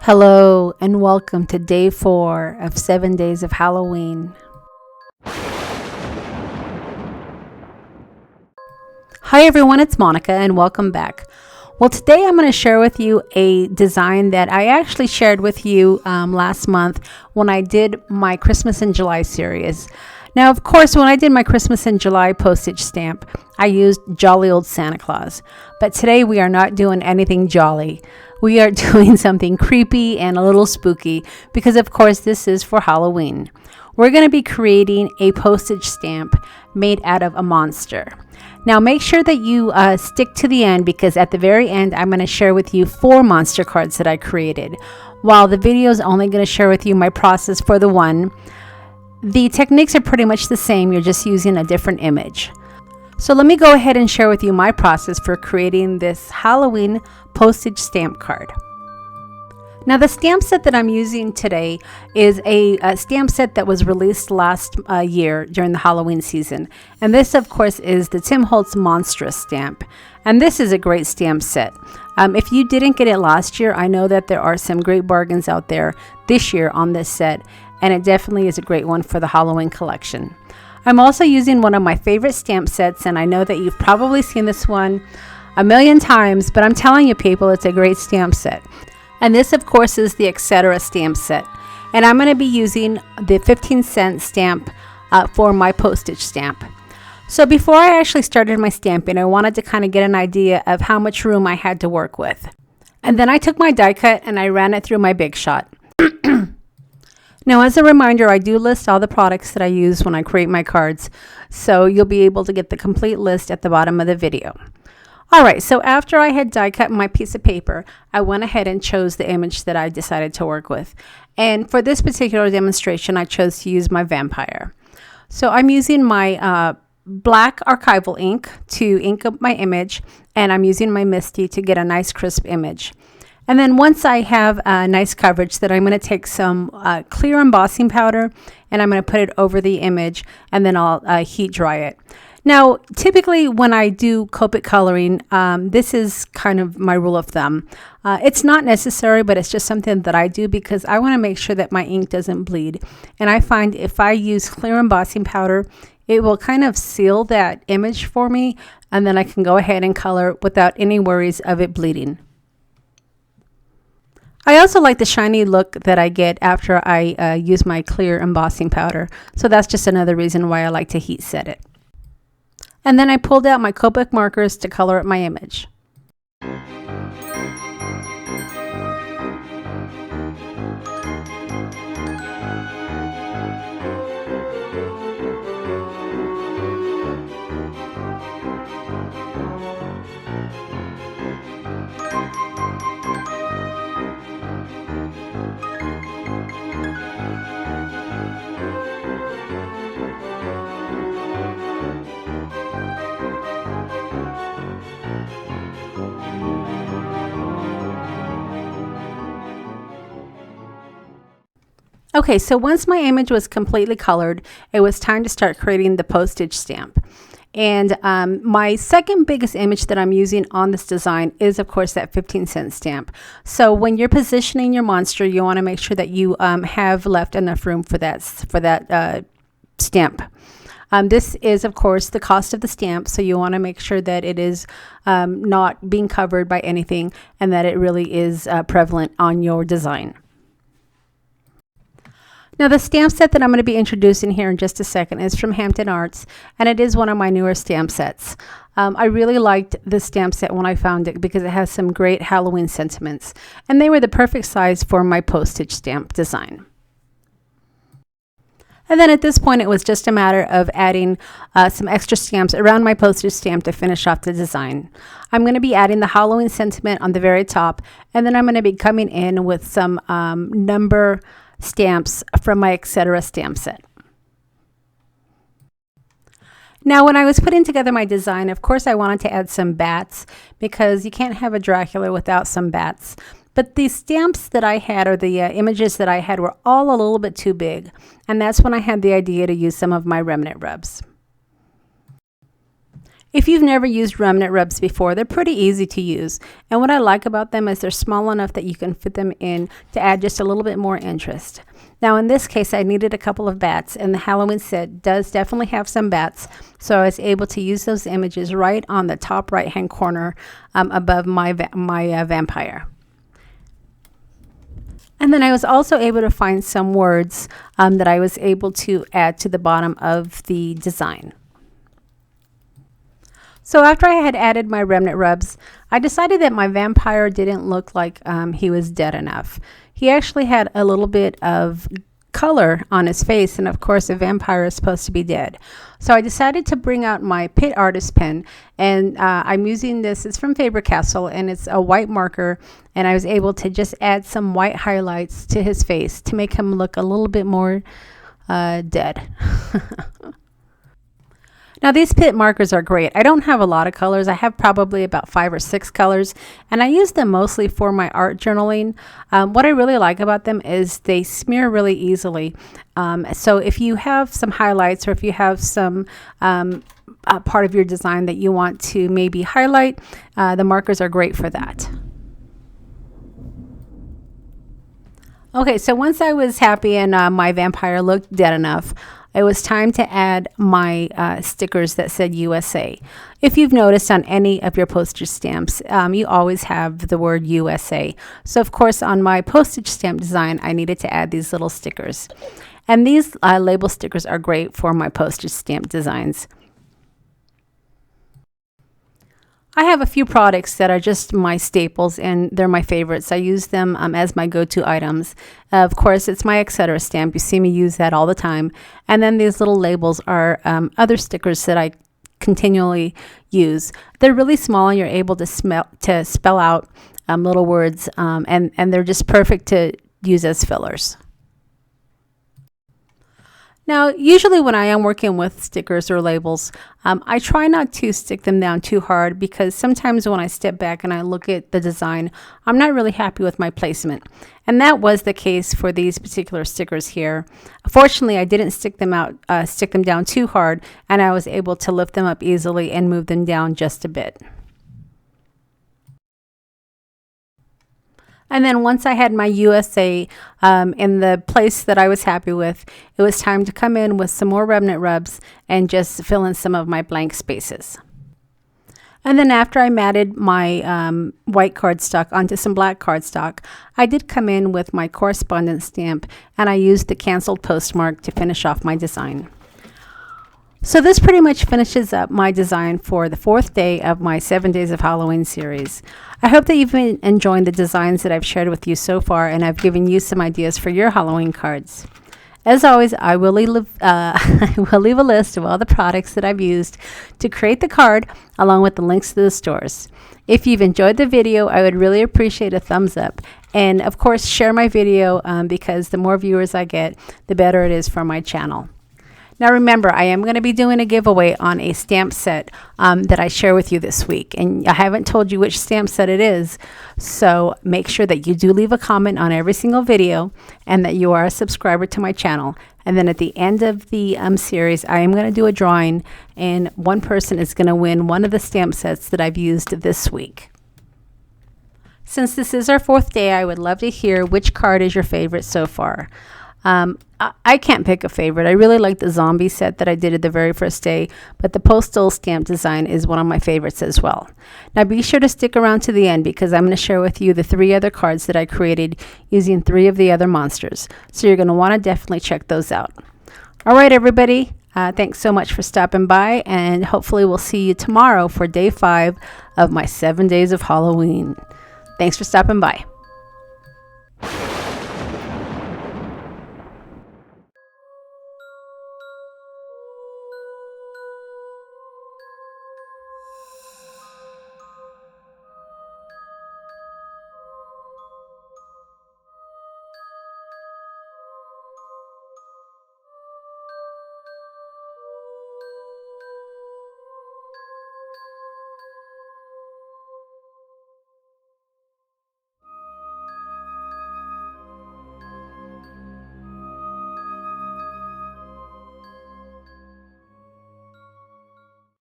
Hello and welcome to day 4 of 7 days of Halloween. Hi everyone, it's Monica and welcome back. Well, today I'm going to share with you a design that I actually shared with you last month when I did my Christmas in July series. Now, of course, when I did my Christmas in July postage stamp, I used Jolly Old Santa Claus. But today we are not doing anything jolly. We are doing something creepy and a little spooky because, of course, this is for Halloween. We're going to be creating a postage stamp made out of a monster. Now, make sure that you stick to the end because at the very end, I'm going to share with you 4 monster cards that I created. While the video is only going to share with you my process for the one, the techniques are pretty much the same. You're just using a different image. So let me go ahead and share with you my process for creating this Halloween postage stamp card. Now, the stamp set that I'm using today is a stamp set that was released last year during the Halloween season. And this, of course, is the Tim Holtz Monstrous stamp. And this is a great stamp set. If you didn't get it last year, I know that there are some great bargains out there this year on this set. And it definitely is a great one for the Halloween collection. I'm also using one of my favorite stamp sets, and I know that you've probably seen this one a million times, but I'm telling you people, it's a great stamp set. And this, of course, is the Etcetera stamp set. And I'm going to be using the 15-cent stamp for my postage stamp. So before I actually started my stamping, I wanted to kind of get an idea of how much room I had to work with. And then I took my die cut and I ran it through my Big Shot. Now, as a reminder, I do list all the products that I use when I create my cards, so you'll be able to get the complete list at the bottom of the video. All right, so after I had die cut my piece of paper, I went ahead and chose the image that I decided to work with. And for this particular demonstration, I chose to use my vampire. So I'm using my black Archival ink to ink up my image, and I'm using my MISTI to get a nice crisp image. And then once I have a nice coverage, then I'm going to take some clear embossing powder and I'm going to put it over the image and then I'll heat dry it. Now, typically when I do Copic Coloring, this is kind of my rule of thumb. It's not necessary, but it's just something that I do because I want to make sure that my ink doesn't bleed. And I find if I use clear embossing powder, it will kind of seal that image for me, and then I can go ahead and color without any worries of it bleeding. I also like the shiny look that I get after I use my clear embossing powder. So that's just another reason why I like to heat set it. And then I pulled out my Copic markers to color up my image. Okay, so once my image was completely colored, it was time to start creating the postage stamp. And my second biggest image that I'm using on this design is, of course, that 15-cent stamp. So when you're positioning your monster, you want to make sure that you have left enough room for that stamp. This is, of course, the cost of the stamp, so you want to make sure that it is not being covered by anything and that it really is prevalent on your design. Now, the stamp set that I'm going to be introducing here in just a second is from Hampton Arts, and it is one of my newer stamp sets. I really liked this stamp set when I found it because it has some great Halloween sentiments, and they were the perfect size for my postage stamp design. And then at this point, it was just a matter of adding some extra stamps around my postage stamp to finish off the design. I'm going to be adding the Halloween sentiment on the very top, and then I'm going to be coming in with some number stamps from my Etcetera stamp set. Now, when I was putting together my design, of course, I wanted to add some bats because you can't have a Dracula without some bats. But the stamps that I had, or the images that I had, were all a little bit too big. And that's when I had the idea to use some of my Remnant rubs. If you've never used Remnant rubs before, they're pretty easy to use. And what I like about them is they're small enough that you can fit them in to add just a little bit more interest. Now in this case, I needed a couple of bats, and the Halloween set does definitely have some bats. So I was able to use those images right on the top right hand corner above my vampire. And then I was also able to find some words that I was able to add to the bottom of the design. So after I had added my Remnant rubs, I decided that my vampire didn't look like he was dead enough. He actually had a little bit of color on his face, and of course a vampire is supposed to be dead. So I decided to bring out my Pit Artist pen, and I'm using this. It's from Faber-Castell, and it's a white marker, and I was able to just add some white highlights to his face to make him look a little bit more dead. Now these pit markers are great. I don't have a lot of colors. I have probably about 5 or 6 colors, and I use them mostly for my art journaling. What I really like about them is they smear really easily. So if you have some highlights, or if you have some part of your design that you want to maybe highlight, the markers are great for that. Okay, so once I was happy and my vampire looked dead enough, it was time to add my stickers that said USA. If you've noticed on any of your postage stamps, you always have the word USA. So of course on my postage stamp design, I needed to add these little stickers. And these label stickers are great for my postage stamp designs. I have a few products that are just my staples, and they're my favorites. I use them as my go-to items. Of course, it's my Etcetera stamp. You see me use that all the time. And then these little labels are other stickers that I continually use. They're really small, and you're able to spell out little words, and they're just perfect to use as fillers. Now, usually when I am working with stickers or labels, I try not to stick them down too hard, because sometimes when I step back and I look at the design, I'm not really happy with my placement. And that was the case for these particular stickers here. Fortunately, I didn't stick them down too hard, and I was able to lift them up easily and move them down just a bit. And then once I had my USA in the place that I was happy with, it was time to come in with some more Remnant rubs and just fill in some of my blank spaces. And then after I matted my white cardstock onto some black cardstock, I did come in with my Correspondence stamp, and I used the canceled postmark to finish off my design. So this pretty much finishes up my design for the 4th day of my 7 Days of Halloween series. I hope that you've been enjoying the designs that I've shared with you so far, and I've given you some ideas for your Halloween cards. As always, I will leave a list of all the products that I've used to create the card, along with the links to the stores. If you've enjoyed the video, I would really appreciate a thumbs up. And of course, share my video because the more viewers I get, the better it is for my channel. Now remember, I am going to be doing a giveaway on a stamp set that I share with you this week. And I haven't told you which stamp set it is. So make sure that you do leave a comment on every single video, and that you are a subscriber to my channel. And then at the end of the series, I am going to do a drawing, and one person is going to win one of the stamp sets that I've used this week. Since this is our 4th day, I would love to hear which card is your favorite so far. I can't pick a favorite. I really like the zombie set that I did at the very first day, but the postal stamp design is one of my favorites as well. Now be sure to stick around to the end, because I'm going to share with you the 3 other cards that I created using 3 of the other monsters. So you're going to want to definitely check those out. All right, everybody. Thanks so much for stopping by, and hopefully we'll see you tomorrow for day 5 of my 7 days of Halloween. Thanks for stopping by.